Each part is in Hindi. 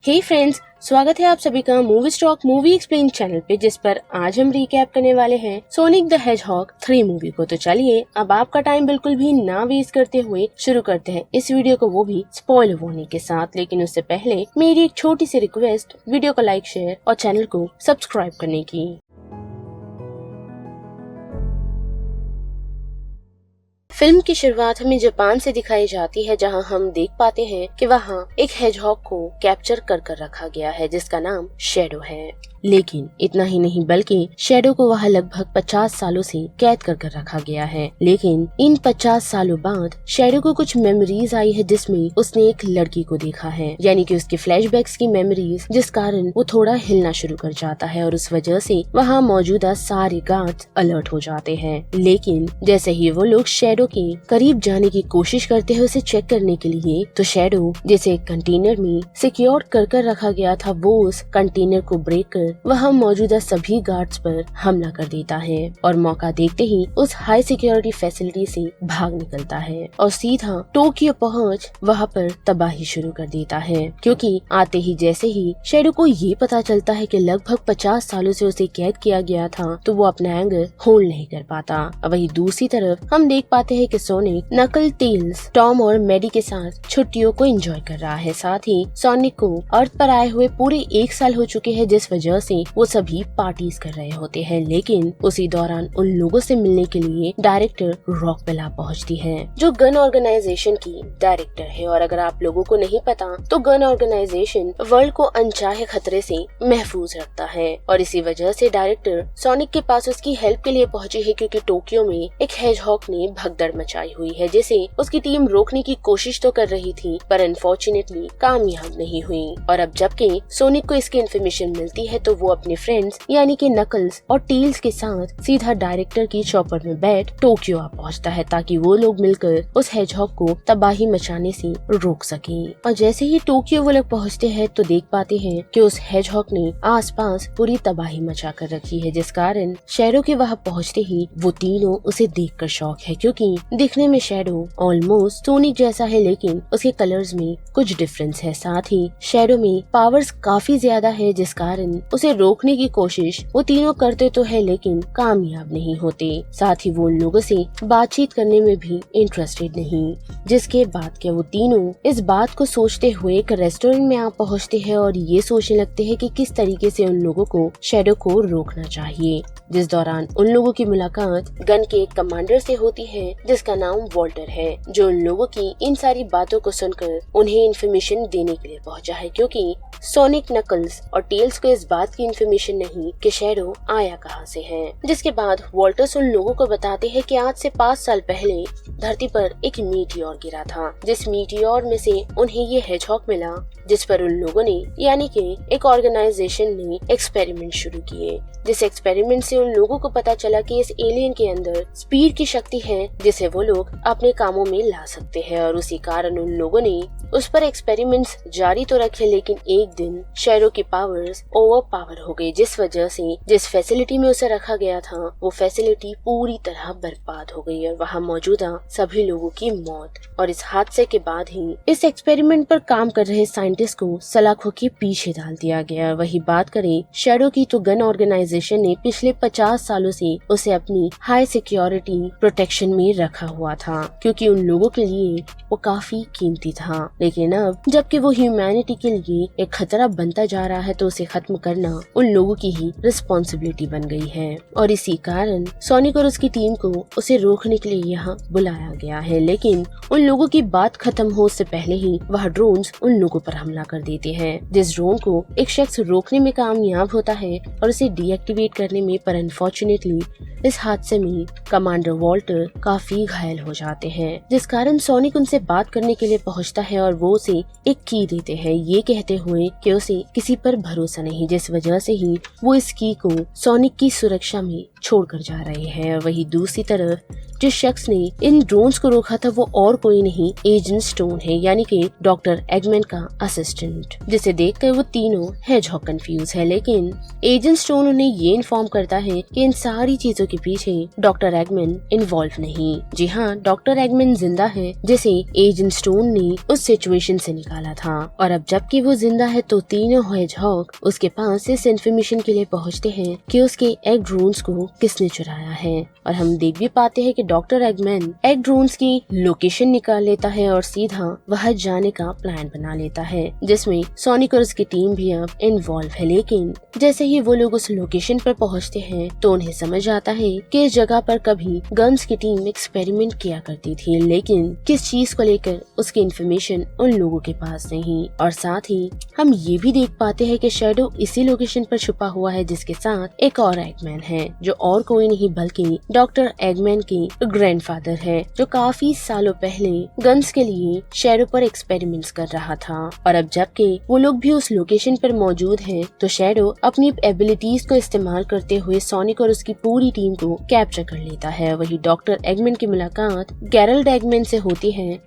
हे फ्रेंड्स, स्वागत है आप सभी का movie stock movie explain channel पे, जिस पर आज हम रिकैप करने वाले हैं सोनिक द हेजहॉग 3 मूवी को। तो चलिए अब आपका टाइम बिल्कुल भी ना वेस्ट करते हुए शुरू करते हैं इस वीडियो को, वो भी स्पॉइलर वार्निंग के साथ। लेकिन उससे पहले मेरी एक छोटी सी रिक्वेस्ट, वीडियो को लाइक, शेयर और चैनल को सब्सक्राइब करने की। फिल्म की शुरुआत हमें जापान से दिखाई जाती है, जहां हम देख पाते हैं कि वहां एक हेजहॉग को कैप्चर कर रखा गया है जिसका नाम शैडो है। लेकिन इतना ही नहीं, बल्कि शैडो को वहां लगभग 50 सालों से कैद कर रखा गया है। लेकिन इन 50 सालों बाद शैडो को कुछ मेमोरीज आई है जिसमें उसने एक लड़की को देखा है, यानी कि उसके फ्लैशबैक्स की मेमोरीज, जिस कारण वो थोड़ा हिलना शुरू कर जाता है और उस वजह से वहाँ मौजूदा सारे गार्ड्स अलर्ट हो जाते हैं। लेकिन जैसे ही वो लोग शैडो के करीब जाने की कोशिश करते हैं उसे चेक करने के लिए, तो शैडो जिसे एक कंटेनर में सिक्योर कर रखा गया था, वो उस कंटेनर को ब्रेक कर वहाँ मौजूदा सभी गार्ड्स पर हमला कर देता है और मौका देखते ही उस हाई सिक्योरिटी फैसिलिटी से भाग निकलता है और सीधा टोक्यो पहुँच वहाँ पर तबाही शुरू कर देता है। क्योंकि आते ही जैसे ही शैडो को ये पता चलता है कि लगभग 50 सालों से उसे कैद किया गया था, तो वो अपना एंगर होल्ड नहीं कर पाता। वही दूसरी तरफ हम देख पाते हैं कि सोनिक, नकल, टेल्स, टॉम और मैडी के साथ छुट्टियों को एंजॉय कर रहा है। साथ ही सोनिक को अर्थ पर आए हुए पूरे 1 साल हो चुके हैं, जिस वजह से वो सभी पार्टीज कर रहे होते हैं। लेकिन उसी दौरान उन लोगों से मिलने के लिए डायरेक्टर रॉकवेला पहुंचती है, जो गन ऑर्गेनाइजेशन की डायरेक्टर है। और अगर आप लोगों को नहीं पता, तो गन ऑर्गेनाइजेशन वर्ल्ड को अनचाहे खतरे से महफूज रखता है और इसी वजह से डायरेक्टर सोनिक के पास उसकी हेल्प के लिए पहुंची है, क्योंकि टोक्यो में एक हेजहॉग ने भगदड़ मचाई हुई है, जिसे उसकी टीम रोकने की कोशिश तो कर रही थी, पर अनफॉर्चुनेटली कामयाब नहीं हुई। और अब जबकि सोनिक को इसकी इन्फॉर्मेशन मिलती है, तो वो अपने फ्रेंड्स यानी कि नकल्स और टेल्स के साथ सीधा डायरेक्टर की चॉपर में बैठ टोक्यो आ पहुंचता है, ताकि वो लोग मिलकर उस हेजहॉग को तबाही मचाने से रोक सके। और जैसे ही टोक्यो वो लोग पहुंचते हैं, तो देख पाते हैं कि उस हेजहॉग ने आसपास पूरी तबाही मचा कर रखी है, जिस कारण शैडो के वहां पहुंचते ही वो तीनों उसे देखकर शॉक है, क्योंकि दिखने में शैडो ऑलमोस्ट सोनिक जैसा है, लेकिन उसके कलर्स में कुछ डिफरेंस है। साथ ही शैडो में पावर्स काफी ज्यादा है, जिस कारण उसे रोकने की कोशिश वो तीनों करते तो है, लेकिन कामयाब नहीं होते। साथ ही वो उन लोगों से बातचीत करने में भी इंटरेस्टेड नहीं, जिसके बाद क्या वो तीनों इस बात को सोचते हुए एक रेस्टोरेंट में आ पहुंचते हैं और ये सोचने लगते हैं कि किस तरीके से उन लोगों को शैडो को रोकना चाहिए। जिस दौरान उन लोगों की मुलाकात गन के एक कमांडर से होती है, जिसका नाम वॉल्टर है, जो उन लोगों की इन सारी बातों को सुनकर उन्हें इन्फॉर्मेशन देने के लिए पहुंचा है, क्योंकि सोनिक, नकल्स और टेल्स को इस बात की इन्फॉर्मेशन नहीं कि शैडो आया कहां से है। जिसके बाद वॉल्टर्स उन लोगों को बताते हैं कि आज से 5 साल पहले धरती पर एक मीटियोर गिरा था, जिस मीटियोर में से उन्हें ये हेजहॉग मिला, जिस पर उन लोगों ने यानी कि एक ऑर्गेनाइजेशन ने एक्सपेरिमेंट शुरू किए। जिस एक्सपेरिमेंट से उन लोगों को पता चला कि इस एलियन के अंदर स्पीड की शक्ति है, जिसे वो लोग अपने कामों में ला सकते हैं। और उसी कारण उन लोगों ने उस पर एक्सपेरिमेंट्स जारी तो रखे, लेकिन एक दिन शैडो की पावर्स ओवर पावर हो गई, जिस वजह से जिस फैसिलिटी में उसे रखा गया था, वो फैसिलिटी पूरी तरह बर्बाद हो गई और वहाँ मौजूदा सभी लोगों की मौत। और इस हादसे के बाद ही इस एक्सपेरिमेंट पर काम कर रहे साइंटिस्ट को सलाखों के पीछे डाल दिया गया। वही बात करें शैडो की, तो गन ऑर्गेनाइजेशन ने पिछले 50 सालों से उसे अपनी हाई सिक्योरिटी प्रोटेक्शन में रखा हुआ था, क्योंकि उन लोगों के लिए वो काफी कीमती था। लेकिन अब जबकि वो ह्यूमैनिटी के लिए एक खतरा बनता जा रहा है, तो उसे खत्म करना उन लोगों की ही रिस्पॉन्सिबिलिटी बन गई है। और इसी कारण सोनिक और उसकी टीम को उसे रोकने के लिए यहाँ बुलाया गया है। लेकिन उन लोगों की बात खत्म हो उससे पहले ही वह ड्रोन्स उन लोगों पर हमला कर देते हैं, जिस ड्रोन को एक शख्स रोकने में कामयाब होता है और उसे डीएक्टिवेट करने में, पर अनफॉर्चुनेटली इस हादसे में कमांडर वॉल्टर काफी घायल हो जाते हैं, जिस कारण सोनिक उनसे बात करने के लिए पहुंचता है और वो उसे एक की देते हैं, ये कहते हुए कि उसे किसी पर भरोसा नहीं, जिस वजह से ही वो इस की को सोनिक की सुरक्षा में छोड़कर जा रहे हैं। और वही दूसरी तरफ जिस शख्स ने इन ड्रोन्स को रोका था वो और कोई नहीं एजेंट स्टोन है, यानी कि डॉक्टर एगमैन का असिस्टेंट। जिसे देखकर वो तीनों हेजहॉग कंफ्यूज है, लेकिन एजेंट स्टोन उन्हें ये इन्फॉर्म करता है कि इन सारी चीजों के पीछे डॉक्टर एगमैन इन्वॉल्व नहीं। जी हाँ, डॉक्टर एगमैन जिंदा है जिसे एजेंट स्टोन ने उस सिचुएशन से निकाला था, और अब जबकि वो जिंदा है तो तीनों हेजहॉग उसके पास इस इन्फॉर्मेशन के लिए पहुँचते हैं कि उसके एग ड्रोन्स को किसने चुराया है। और हम देख भी पाते हैं कि डॉक्टर एगमैन एग ड्रोन्स की लोकेशन निकाल लेता है और सीधा वहां जाने का प्लान बना लेता है, जिसमें सोनिक और उसकी टीम भी अब इन्वॉल्व है। लेकिन जैसे ही वो लोग उस लोकेशन पर पहुंचते हैं तो उन्हें समझ आता है कि इस जगह पर कभी गन्स की टीम एक्सपेरिमेंट किया करती थी, लेकिन किस चीज को लेकर उसकी इन्फॉर्मेशन उन लोगों के पास नहीं। और साथ ही हम ये भी देख पाते हैं कि शैडो इसी लोकेशन पर छुपा हुआ है, जिसके साथ एक और एगमैन है जो और कोई नहीं बल्कि डॉक्टर एगमैन के ग्रैंडफादर है, जो काफी सालों पहले गन्स के लिए शैडो पर एक्सपेरिमेंट्स कर रहा था। और अब जबकि वो लोग भी उस लोकेशन पर मौजूद हैं, तो शैडो अपनी एबिलिटीज को इस्तेमाल करते हुए सोनिक और उसकी पूरी टीम को कैप्चर कर लेता है। वही डॉक्टर एगमैन की मुलाकात गैरल्ड एगमैन से होती है,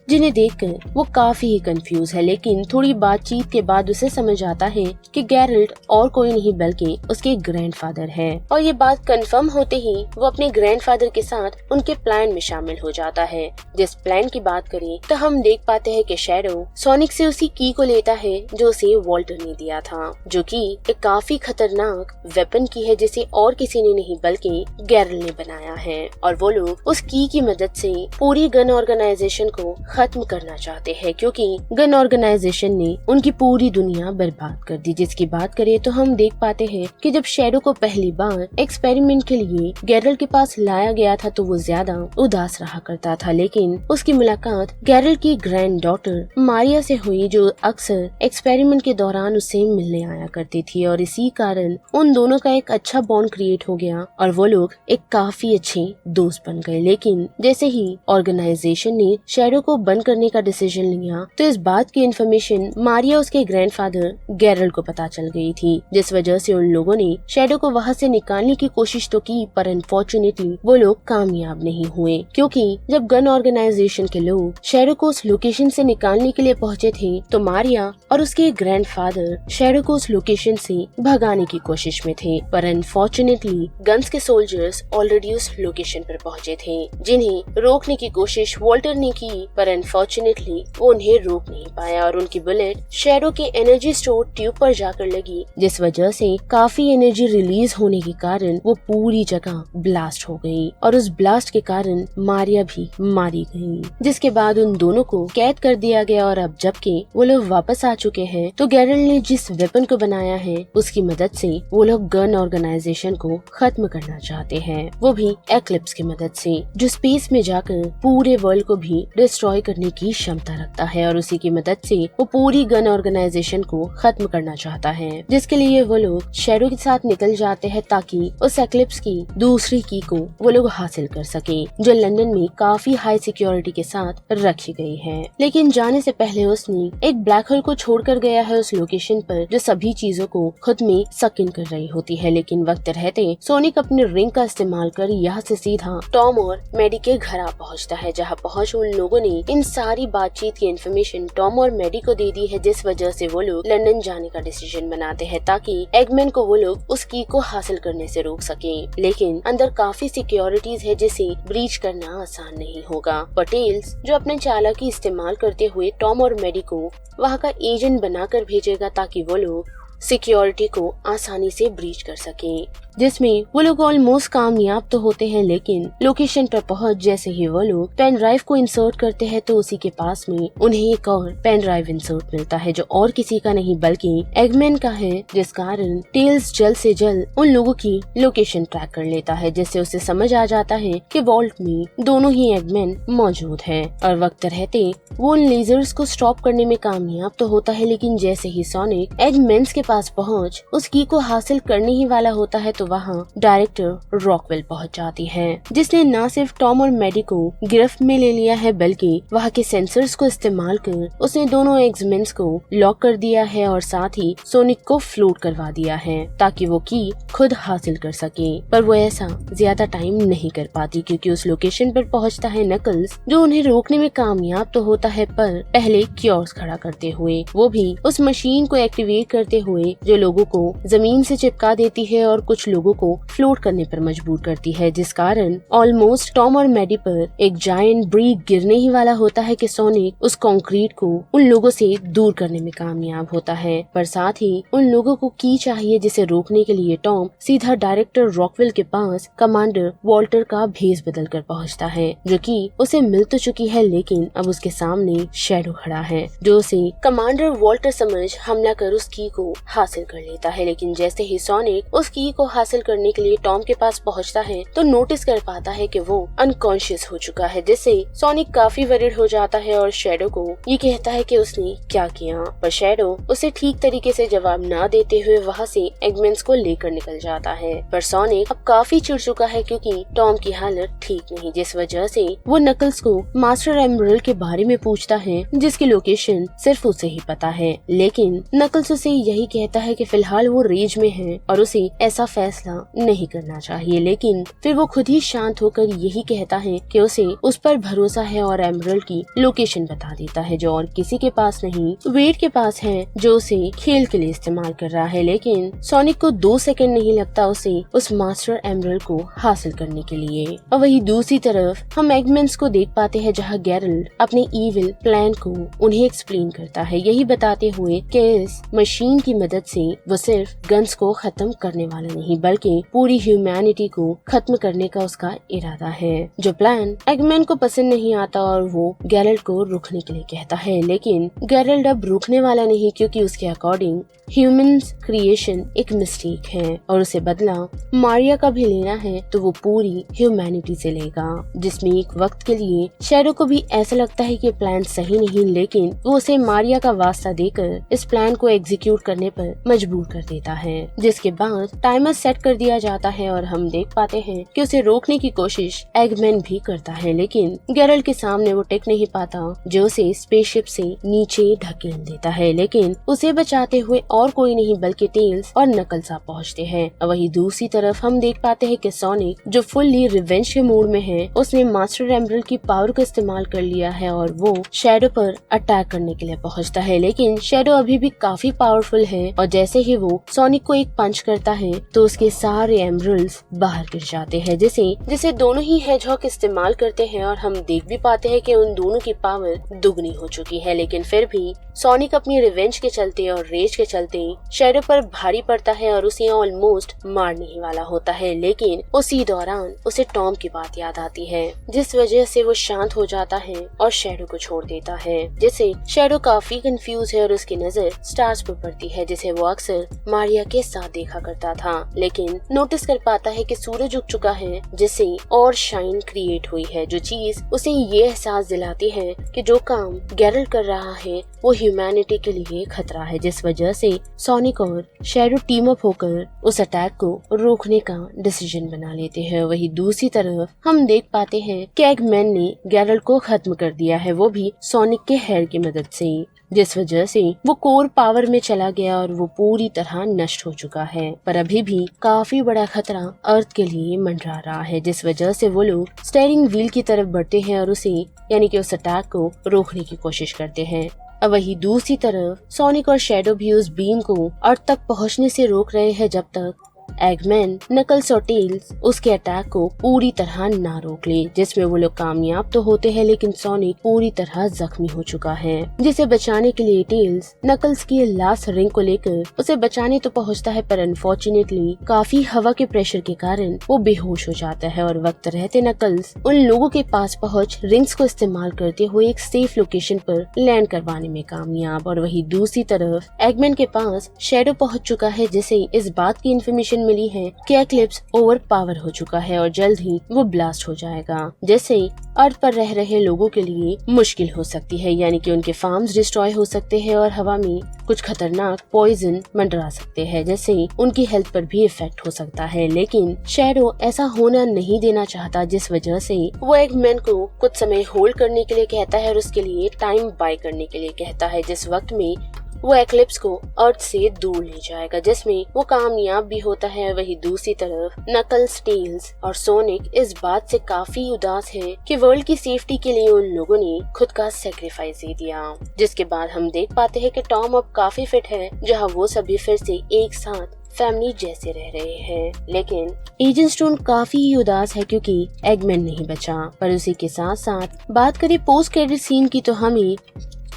जिन्हें देखकर वो काफी ही कंफ्यूज है, लेकिन थोड़ी बातचीत के बाद उसे समझ आता है कि गैरल्ड और कोई नहीं बल्कि उसके ग्रैंडफादर है। और ये बात कंफर्म होते ही वो अपने ग्रैंडफादर के साथ उनके प्लान में शामिल हो जाता है। जिस प्लान की बात करें तो हम देख पाते हैं कि शैडो सोनिक से उसी की को लेता है जो उसे वॉल्टर ने दिया था, जो कि एक काफी खतरनाक वेपन की है, जिसे और किसी ने नहीं बल्कि गैरल ने बनाया है। और वो लोग उस की मदद से पूरी गन ऑर्गेनाइजेशन को खत्म करना चाहते हैं, क्योंकि गन ऑर्गेनाइजेशन ने उनकी पूरी दुनिया बर्बाद कर दी। जिसकी बात करें तो हम देख पाते हैं कि जब शैडो को पहली बार एक्सपेरिमेंट के लिए गैरल के पास लाया गया था तो वो ज्यादा उदास रहा करता था, लेकिन उसकी मुलाकात गैरल की ग्रैंड डॉटर मारिया से हुई, जो अक्सर एक्सपेरिमेंट के दौरान उससे मिलने आया करती थी। और इसी कारण उन दोनों का एक अच्छा बॉन्ड क्रिएट हो गया और वो लोग एक काफी अच्छे दोस्त बन गए। लेकिन जैसे ही ऑर्गेनाइजेशन ने शैडो को बंद करने का डिसीजन लिया तो इस बात की इन्फॉर्मेशन मारिया उसके ग्रैंडफादर गैरल को पता चल गई थी, जिस वजह से उन लोगों ने शैडो को वहां से निकालने की कोशिश तो की, पर अनफॉर्चुनेटली वो लोग कामयाब नहीं हुए, क्योंकि जब गन ऑर्गेनाइजेशन के लोग शैडो को उस लोकेशन से निकालने के लिए पहुंचे थे तो मारिया और उसके ग्रैंडफादर शैडो को उस लोकेशन से भगाने की कोशिश में थे। पर अनफॉर्चुनेटली गन्स के सोल्जर्स ऑलरेडी उस लोकेशन पर पहुंचे थे, जिन्हें रोकने की कोशिश वॉल्टर ने की, पर अनफॉर्चुनेटली वो उन्हें रोक नहीं पाया और उनकी बुलेट शैडो के एनर्जी स्टोर ट्यूब पर जाकर लगी, जिस वजह से काफी एनर्जी रिलीज होने के कारण वो पूरी जगह ब्लास्ट हो गई और उस ब्लास्ट के कारण मारिया भी मारी गई। जिसके बाद उन दोनों को कैद कर दिया गया और अब जबकि वो लोग वापस आ चुके हैं तो गैरल ने जिस वेपन को बनाया है उसकी मदद से वो लोग गन ऑर्गेनाइजेशन को खत्म करना चाहते हैं, वो भी एक्लिप्स की मदद से, जो स्पेस में जाकर पूरे वर्ल्ड को भी डिस्ट्रॉय करने की क्षमता रखता है। और उसी की मदद से वो पूरी गन ऑर्गेनाइजेशन को खत्म करना चाहता है, जिसके लिए वो लोग शैडो के साथ निकल जाते हैं ताकि उस एक्लिप्स की दूसरी की को वो लोग हासिल कर सके, जो लंदन में काफी हाई सिक्योरिटी के साथ रखी गई है। लेकिन जाने से पहले उसने एक ब्लैक होल को छोड़कर गया है उस लोकेशन पर, जो सभी चीजों को खुद में सक इन कर रही होती है। लेकिन वक्त रहते सोनिक अपने रिंग का इस्तेमाल कर यहाँ से सीधा टॉम और मैडी के घर आ पहुँचता है, जहाँ पहुँच उन लोगों ने इन सारी बातचीत की इन्फॉर्मेशन टॉम और मैडी को दे दी है, जिस वजह से वो लोग लंदन जाने का डिसीजन बनाते हैं ताकि एगमैन को वो लोग उस की को हासिल करने से रोक सके। लेकिन अंदर काफी सिक्योरिटीज है जिसे ब्रीच करना आसान नहीं होगा। पटेल्स जो अपने चालाकी इस्तेमाल करते हुए टॉम और मैडी को वहाँ का एजेंट बनाकर भेजेगा ताकि वो लोग सिक्योरिटी को आसानी से ब्रीच कर सके, जिसमें वो लोग ऑलमोस्ट कामयाब तो होते हैं। लेकिन लोकेशन पर पहुंच जैसे ही वो लोग पेन ड्राइव को इंसर्ट करते हैं तो उसी के पास में उन्हें एक और पेन ड्राइव इंसर्ट मिलता है, जो और किसी का नहीं बल्कि एगमैन का है, जिस कारण टेल्स जल्द से जल्द उन लोगों की लोकेशन ट्रैक कर लेता है, जिससे उसे समझ आ जाता है कि वॉल्ट में दोनों ही एगमैन मौजूद है। और वक्त रहते वो उन लेजर्स को स्टॉप करने में कामयाब तो होता है, लेकिन जैसे ही सोनिक एगमैन्स के पास पहुँच उस की को हासिल करने ही वाला होता है तो वहाँ डायरेक्टर रॉकवेल पहुँच जाती है, जिसने न सिर्फ टॉम और मैडी को गिरफ्त में ले लिया है बल्कि वहाँ के सेंसर्स को इस्तेमाल कर उसने दोनों एक्समेन्स को लॉक कर दिया है और साथ ही सोनिक को फ्लोट करवा दिया है ताकि वो की खुद हासिल कर सके। पर वो ऐसा ज्यादा टाइम नहीं कर पाती क्योंकि उस लोकेशन पर पहुंचता है नकल्स, जो उन्हें रोकने में कामयाब तो होता है पर पहले क्योर्स खड़ा करते हुए, वो भी उस मशीन को एक्टिवेट करते हुए जो लोगों को जमीन से चिपका देती है और कुछ लोगों को फ्लोट करने पर मजबूर करती है, जिस कारण ऑलमोस्ट टॉम और मैडी पर एक जायंट ब्रिक गिरने ही वाला होता है कि सोनिक उस कंक्रीट को उन लोगों से दूर करने में कामयाब होता है। पर साथ ही उन लोगों को की चाहिए जिसे रोकने के लिए टॉम सीधा डायरेक्टर रॉकवेल के पास कमांडर वॉल्टर का भेस बदल कर पहुँचता है, जो कि उसे मिल तो चुकी है लेकिन अब उसके सामने शैडो खड़ा है, जो उसे कमांडर वॉल्टर समझ हमला कर उस की को हासिल कर लेता है। लेकिन जैसे ही सोनिक उस की को हासिल करने के लिए टॉम के पास पहुंचता है तो नोटिस कर पाता है कि वो अनकॉन्शियस हो चुका है, जिससे सोनिक काफी वरीड हो जाता है और शैडो को ये कहता है कि उसने क्या किया। पर शैडो उसे ठीक तरीके से जवाब न देते हुए वहाँ से एगमेंट्स को लेकर निकल जाता है। पर सोनिक अब काफी चिढ़ चुका है क्योंकि टॉम की हालत ठीक नहीं, जिस वजह से वो नकल्स को मास्टर एमरल्ड के बारे में पूछता है जिसकी लोकेशन सिर्फ उसे ही पता है। लेकिन नकल्स उसे यही कहता है कि फिलहाल वो रेज में है और उसे ऐसा फैसला नहीं करना चाहिए, लेकिन फिर वो खुद ही शांत होकर यही कहता है कि उसे उस पर भरोसा है और एमरल्ड की लोकेशन बता देता है जो और किसी के पास नहीं वेड के पास है, जो उसे खेल के लिए इस्तेमाल कर रहा है। लेकिन सोनिक को 2 सेकंड नहीं लगता उसे उस मास्टर एमरल्ड को हासिल करने के लिए। और वही दूसरी तरफ हम एगमेंट्स को देख पाते हैं जहाँ गैरल्ड अपने इविल प्लान को उन्हें एक्सप्लेन करता है, यही बताते हुए कि इस मशीन की मदद से वो सिर्फ गन्स को खत्म करने वाला नहीं बल्कि पूरी ह्यूमैनिटी को खत्म करने का उसका इरादा है। जो प्लान एगमैन को पसंद नहीं आता और वो गैरल्ड को रुकने के लिए कहता है, लेकिन गैरल्ड अब रुकने वाला नहीं क्योंकि उसके अकॉर्डिंग ह्यूमंस क्रिएशन एक मिस्टेक है और उसे बदला मारिया का भी लेना है तो वो पूरी ह्यूमैनिटी से लेगा, जिसमें एक वक्त के लिए शैडो को भी ऐसा लगता है कि प्लान सही नहीं, लेकिन वो उसे मारिया का वास्ता देकर इस प्लान को एग्जीक्यूट करने पर मजबूर कर देता है, जिसके बाद टाइमर सेट कर दिया जाता है और हम देख पाते हैं कि उसे रोकने की कोशिश एगमैन भी करता है, लेकिन गैरल्ड के सामने वो टिक नहीं पाता, जो उसे स्पेसशिप से नीचे ढकेल देता है। लेकिन उसे बचाते हुए और कोई नहीं बल्कि टेल्स और नकल्स आ पहुँचते हैं। वही दूसरी तरफ हम देख पाते हैं कि सोनिक जो फुल्ली रिवेंज के मूड में है, उसने मास्टर एमरल्ड की पावर का इस्तेमाल कर लिया है और वो शैडो पर अटैक करने के लिए पहुंचता है। लेकिन शैडो अभी भी काफी पावरफुल है और जैसे ही वो सोनिक को एक पंच करता है तो उसके सारे एमरल्ड्स बाहर गिर जाते हैं, जिसे दोनों ही हेजहॉग इस्तेमाल करते हैं और हम देख भी पाते हैं कि उन दोनों की पावर दुगनी हो चुकी है। लेकिन फिर भी सोनिक अपनी रिवेंज के चलते और रेज के चलते शैडो पर भारी पड़ता है और उसे ऑलमोस्ट मारने ही वाला होता है। लेकिन उसी दौरान उसे टॉम की बात याद आती है, जिस वजह से वो शांत हो जाता है और शैडो को छोड़ देता है, जिससे शैडो काफी कंफ्यूज है और उसकी नजर स्टार्स पर पड़ती है जिसे वो अक्सर मारिया के साथ देखा करता था। लेकिन नोटिस कर पाता है कि सूरज उग चुका है जिससे और शाइन क्रिएट हुई है, जो चीज उसे ये एहसास दिलाती है कि जो काम गैरल्ड कर रहा है वो ह्यूमैनिटी के लिए खतरा है, जिस वजह से सोनिक और शैडो टीम अप होकर उस अटैक को रोकने का डिसीजन बना लेते हैं। वही दूसरी तरफ हम देख पाते हैं कि एगमैन ने गैरल्ड को खत्म कर दिया है, वो भी सोनिक के हेयर की मदद से, जिस वजह से वो कोर पावर में चला गया और वो पूरी तरह नष्ट हो चुका है। पर अभी भी काफी बड़ा खतरा अर्थ के लिए मंडरा रहा है, जिस वजह से वो लोग स्टीयरिंग व्हील की तरफ बढ़ते हैं और उसे यानी कि उस अटैक को रोकने की कोशिश करते हैं। अब वही दूसरी तरफ सोनिक और शैडो भी उस बीम को अर्थ तक पहुंचने से रोक रहे हैं जब तक एगमैन, नकल्स और टेल्स उसके अटैक को पूरी तरह ना रोक ले, जिसमें वो लोग कामयाब तो होते हैं लेकिन सोनिक पूरी तरह जख्मी हो चुका है, जिसे बचाने के लिए टेल्स नकल्स की लास्ट रिंग को लेकर उसे बचाने तो पहुंचता है, पर अनफॉर्चुनेटली काफी हवा के प्रेशर के कारण वो बेहोश हो जाता है और वक्त रहते नकल्स उन लोगों के पास पहुँच रिंग्स को इस्तेमाल करते हुए एक सेफ लोकेशन पर लैंड करवाने में कामयाब। और वही दूसरी तरफ एगमैन के पास शैडो पहुँच चुका है, जिसे इस बात की इन्फॉर्मेशन मिली है कि एक्लिप्स ओवर पावर हो चुका है और जल्द ही वो ब्लास्ट हो जाएगा, जिससे अर्थ पर रह रहे लोगों के लिए मुश्किल हो सकती है, यानी कि उनके फार्म्स डिस्ट्रॉय हो सकते हैं और हवा में कुछ खतरनाक पॉइजन मंडरा सकते हैं, जैसे उनकी हेल्थ पर भी इफेक्ट हो सकता है। लेकिन शैडो ऐसा होना नहीं देना चाहता, जिस वजह से वो एगमैन को कुछ समय होल्ड करने के लिए कहता है और उसके लिए टाइम बाय करने के लिए कहता है, जिस वक्त में वो एक्लिप्स को अर्थ से दूर ले जाएगा, जिसमें वो कामयाब भी होता है। वही दूसरी तरफ नकल्स, टेल्स और सोनिक इस बात से काफी उदास हैं कि वर्ल्ड की सेफ्टी के लिए उन लोगों ने खुद का सेक्रीफाइस दे दिया। जिसके बाद हम देख पाते हैं कि टॉम अब काफी फिट है, जहां वो सभी फिर से एक साथ फैमिली जैसे रह रहे हैं। लेकिन एजेंट स्टोन काफी ही उदास है क्योंकि एगमैन नहीं बचा। पर उसी के साथ साथ बात करें पोस्ट क्रेडिट सीन की, तो हमें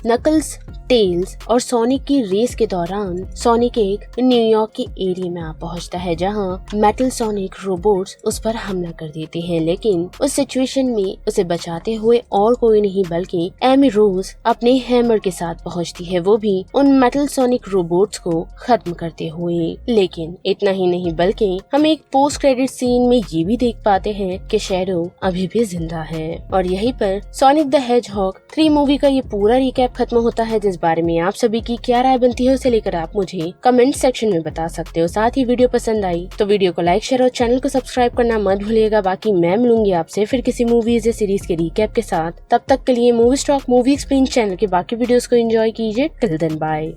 नकल्स, टेल्स और सोनिक की रेस के दौरान सोनिक एक न्यूयॉर्क के एरिया में आ पहुंचता है, जहां मेटल सोनिक रोबोट्स उस पर हमला कर देते हैं। लेकिन उस सिचुएशन में उसे बचाते हुए और कोई नहीं बल्कि एमी रोज अपने हैमर के साथ पहुंचती है, वो भी उन मेटल सोनिक रोबोट्स को खत्म करते हुए। लेकिन इतना ही नहीं बल्कि हम एक पोस्ट क्रेडिट सीन में ये भी देख पाते हैं कि शैडो अभी भी जिंदा है। और यहीं पर सोनिक द हेजहॉग 3 मूवी का ये पूरा रिकैप खत्म होता है, जिस बारे में आप सभी की क्या राय बनती है उसे लेकर आप मुझे कमेंट सेक्शन में बता सकते हो। साथ ही वीडियो पसंद आई तो वीडियो को लाइक, शेयर और चैनल को सब्सक्राइब करना मत भूलिएगा। बाकी मैं मिलूंगी आपसे फिर किसी मूवीज या सीरीज के रिकैप के साथ। तब तक के लिए movie stock movie explain channel के बाकी वीडियोस को एंजॉय कीजिए। Till then bye.